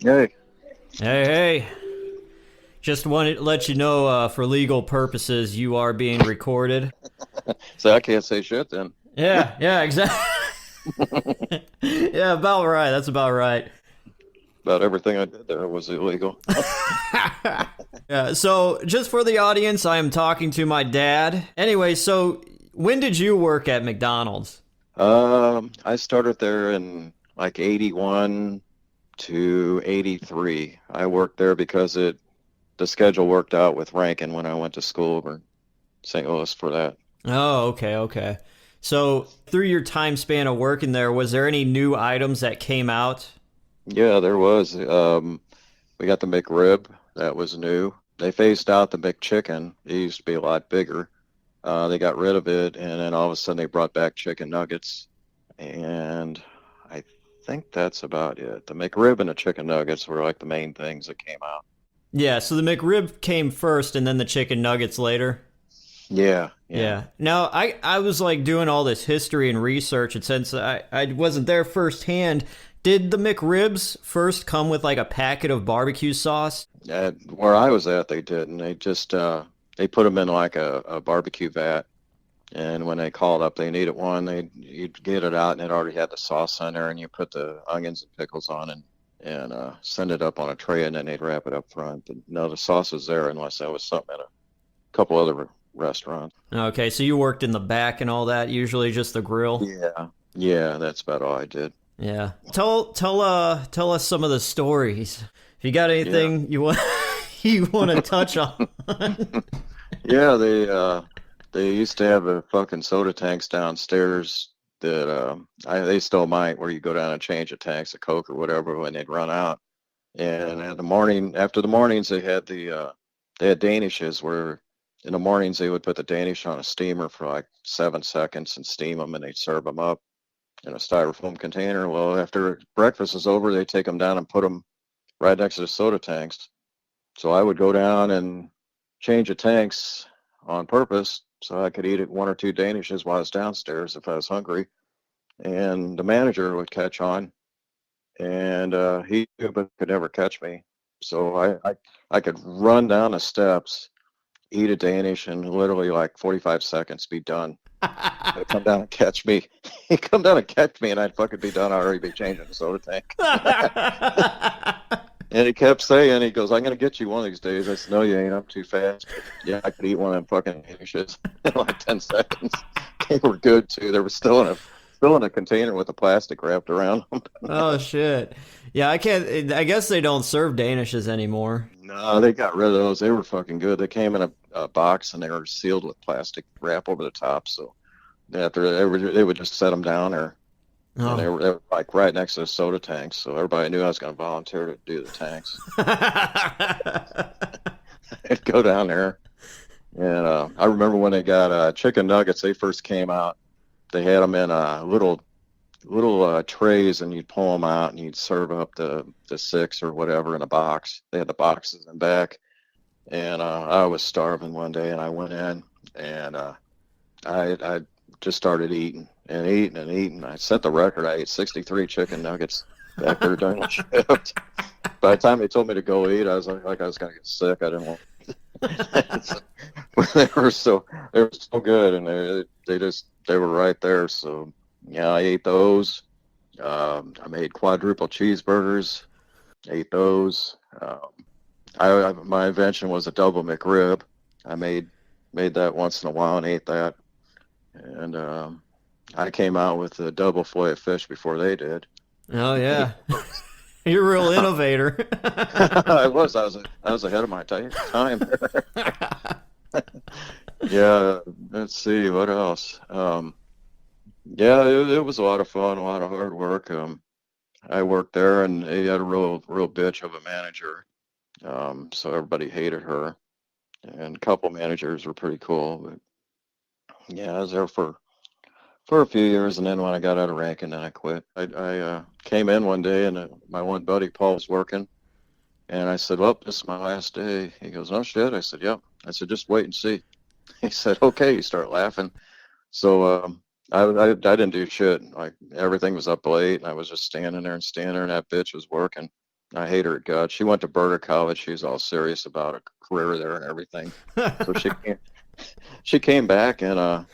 Hey, Hey, hey. Just wanted to let you know for legal purposes, you are being recorded. so I can't say shit then. Yeah, exactly. Yeah, about right. That's about right. About everything I did there was illegal. Yeah, so just for the audience, I am talking to my dad. Anyway, so when did you work at McDonald's? I started there in like 81 to 83. I worked there because the schedule worked out with Rankin when I went to school over in St. Louis for that. Oh, okay. So through your time span of working there, was there any new items that came out? Yeah, there was. We got the McRib. That was new. They phased out the McChicken. It used to be a lot bigger. They got rid of it, and then all of a sudden they brought back chicken nuggets. And I think that's about it. The McRib and the chicken nuggets were like the main things that came out. Yeah, so the McRib came first and then the chicken nuggets later. Yeah, yeah. Yeah. Now I was like doing all this history and research, and since I wasn't there firsthand, did the McRibs first come with like a packet of barbecue sauce? Where I was at, they didn't. They just they put them in like a barbecue vat, and when they called up, they needed one. You'd get it out, and it already had the sauce on there, and you put the onions and pickles on, and send it up on a tray, and then they'd wrap it up front. But no, the sauce was there unless that was something at a couple other restaurants. Okay, so you worked in the back and all that, usually just the grill. Yeah, yeah, that's about all I did. Yeah. Tell us some of the stories. If you got Yeah. anything you want you want to touch on. Yeah, they used to have the fucking soda tanks downstairs that they still might where you go down and change the tanks of Coke or whatever when they'd run out. And in the morning, after the mornings, they had Danishes where in the mornings they would put the Danish on a steamer for like 7 seconds and steam them, and they'd serve them up in a styrofoam container. Well, after breakfast is over, they take them down and put them right next to the soda tanks. So I would go down and change the tanks on purpose so I could eat it one or two Danishes while I was downstairs if I was hungry. And the manager would catch on, and he but could never catch me. So I could run down the steps, eat a Danish, and literally like 45 seconds be done. He'd come down and catch me. He'd come down and catch me, and I'd fucking be done. I'd already be changing the soda tank. And he kept saying, he goes, "I'm gonna get you one of these days." I said, "No, you ain't. I'm too fast." But yeah, I could eat one of them fucking dishes in like 10 seconds. They were good too. They were still in a container with the plastic wrapped around them. Oh shit. Yeah, I can't. I guess they don't serve Danishes anymore. No, they got rid of those. They were fucking good. They came in a box and they were sealed with plastic wrap over the top. So after they would just set them down there, and Oh. they were like right next to the soda tanks. So everybody knew I was going to volunteer to do the tanks. I'd go down there. And I remember when they got chicken nuggets, they first came out. They had them in little trays, and you'd pull them out and you'd serve up the six or whatever in a box. They had the boxes in back, and I was starving one day, and I went in and I just started eating and eating and eating. I set the record. I ate 63 chicken nuggets back there during the shift. By the time they told me to go eat, I was like I was gonna get sick. I didn't want. They were so good, and they were right there. So yeah, I ate those. I made quadruple cheeseburgers. Ate those. My invention was a double McRib. I made that once in a while and ate that. And I came out with a double fillet of fish before they did. Oh yeah. You're a real innovator. I was ahead of my time. Yeah, let's see what else. Yeah, it was a lot of fun, a lot of hard work. I worked there, and they had a real bitch of a manager. So everybody hated her, and a couple managers were pretty cool. But yeah, I was there for a few years, and then when I got out of ranking, then I quit. I came in one day, and my one buddy Paul was working, and I said, "Well, this is my last day." He goes, "No shit." I said, "Yep." I said, "Just wait and see." He said, "Okay." He started laughing. So I didn't do shit. Like everything was up late, and I was just standing there, and that bitch was working. I hate her guts. She went to Burger College. She was all serious about a career there and everything. So she came back and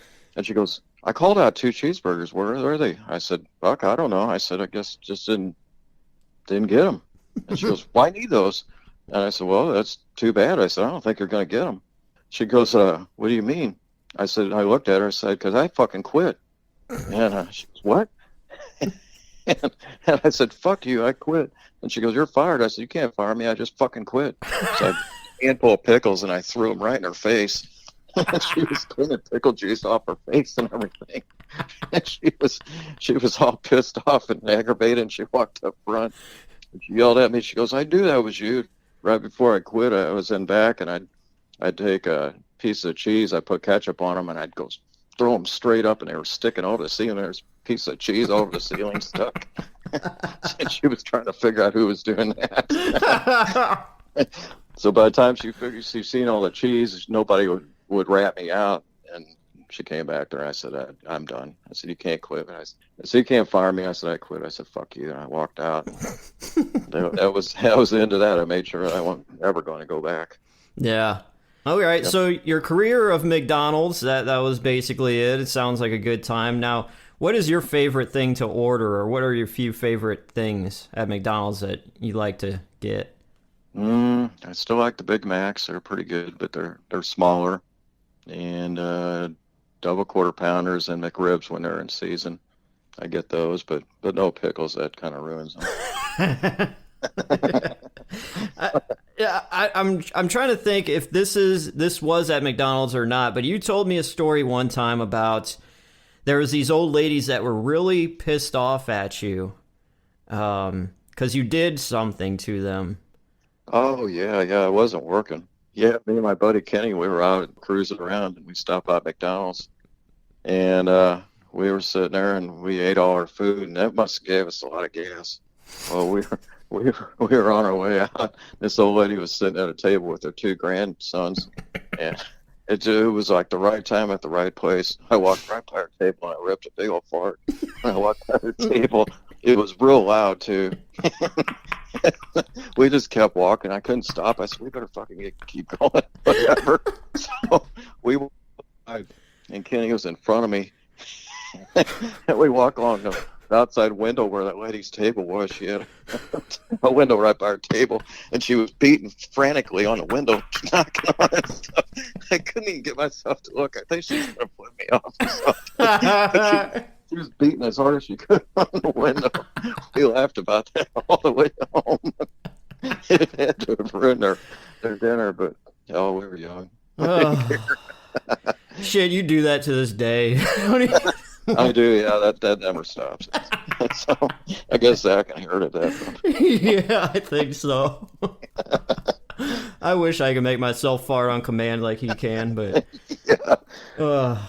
she goes, I called out 2 cheeseburgers. Where are they? I said, fuck, I don't know. I said, I guess just didn't get them. And she goes, why need those? And I said, well, that's too bad. I said, I don't think you're going to get them. She goes, what do you mean? I said, I looked at her. I said, because I fucking quit. And she goes, what? and I said, fuck you, I quit. And she goes, you're fired. I said, you can't fire me. I just fucking quit. So I had a handful of pickles and I threw them right in her face. And she was cleaning pickle juice off her face and everything. And she was all pissed off and aggravated. And she walked up front and she yelled at me. She goes, I knew that was you. Right before I quit, I was in back and I'd take a piece of cheese. I put ketchup on them and I'd go throw them straight up and they were sticking over the ceiling. There's a piece of cheese over the ceiling stuck. And she was trying to figure out who was doing that. So by the time she figured she'd seen all the cheese, nobody would rat me out. And she came back there and I said, I'm done. I said, you can't quit. And I said, you can't fire me. I said, I quit. I said, fuck you. And I walked out. That was the end of that. I made sure I wasn't ever going to go back. Yeah. All right. Yep. So your career of McDonald's, that was basically it. It sounds like a good time. Now, what is your favorite thing to order, or what are your few favorite things at McDonald's that you like to get? I still like the Big Macs. They're pretty good, but they're smaller. And double quarter pounders and McRibs when they're in season. I get those, but no pickles. That kind of ruins them. I'm trying to think if this was at McDonald's or not, but you told me a story one time about there was these old ladies that were really pissed off at you because you did something to them. Oh yeah, it wasn't working. Yeah, me and my buddy Kenny, we were out cruising around and we stopped by McDonald's and we were sitting there and we ate all our food and that must have gave us a lot of gas. Well, we were on our way out. This old lady was sitting at a table with her 2 grandsons, and it was like the right time at the right place. I walked right by her table and I ripped a big old fart. When I walked by her table, it was real loud too. We just kept walking. I couldn't stop. I said, we better fucking keep going. Whatever. So and Kenny was in front of me. And we walked along the outside window where that lady's table was. She had a window right by her table, and she was beating frantically on the window, knocking on it and stuff. I couldn't even get myself to look. I think she was going to flip me off or something. She was beating as hard as she could on the window. We laughed about that all the way home. It had to have ruined their dinner, but we were young. Shit, you do that to this day. I do, yeah. That never stops. So I guess Zach can hear it. Yeah, I think so. I wish I could make myself fart on command like he can, but yeah.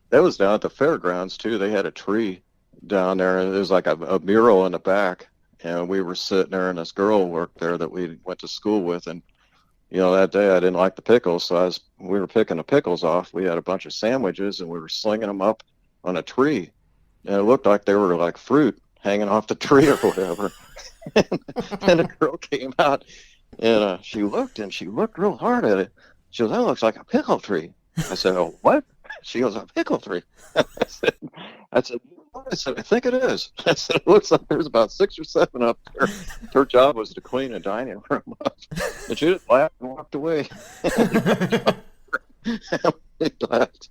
That was down at the fairgrounds too. They had a tree down there, and there was like a mural in the back. And we were sitting there, and this girl worked there that we went to school with, and that day I didn't like the pickles, so we were picking the pickles off. We had a bunch of sandwiches, and we were slinging them up on a tree, and it looked like they were like fruit hanging off the tree or whatever. And a girl came out, and she looked real hard at it. She goes, that looks like a pickle tree. I said, oh, what? She goes, a pickle tree. I said, I think it is. I said, it looks like there's about 6 or 7 up there. Her job was to clean the dining room up. And she just laughed and walked away. We laughed.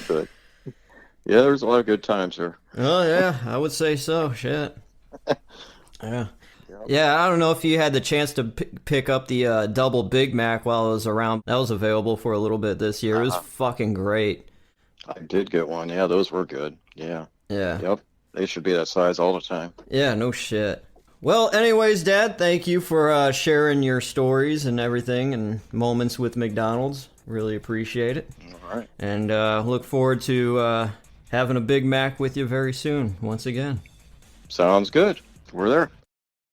But yeah, there's a lot of good times here. Oh yeah, I would say so. Shit. Yeah, I don't know if you had the chance to pick up the double Big Mac while it was around. That was available for a little bit this year. It was fucking great. I did get one. Yeah, those were good. Yeah. Yep. They should be that size all the time. Yeah, no shit. Well, anyways, Dad, thank you for sharing your stories and everything and moments with McDonald's. Really appreciate it. All right. And look forward to having a Big Mac with you very soon, once again. Sounds good. We're there.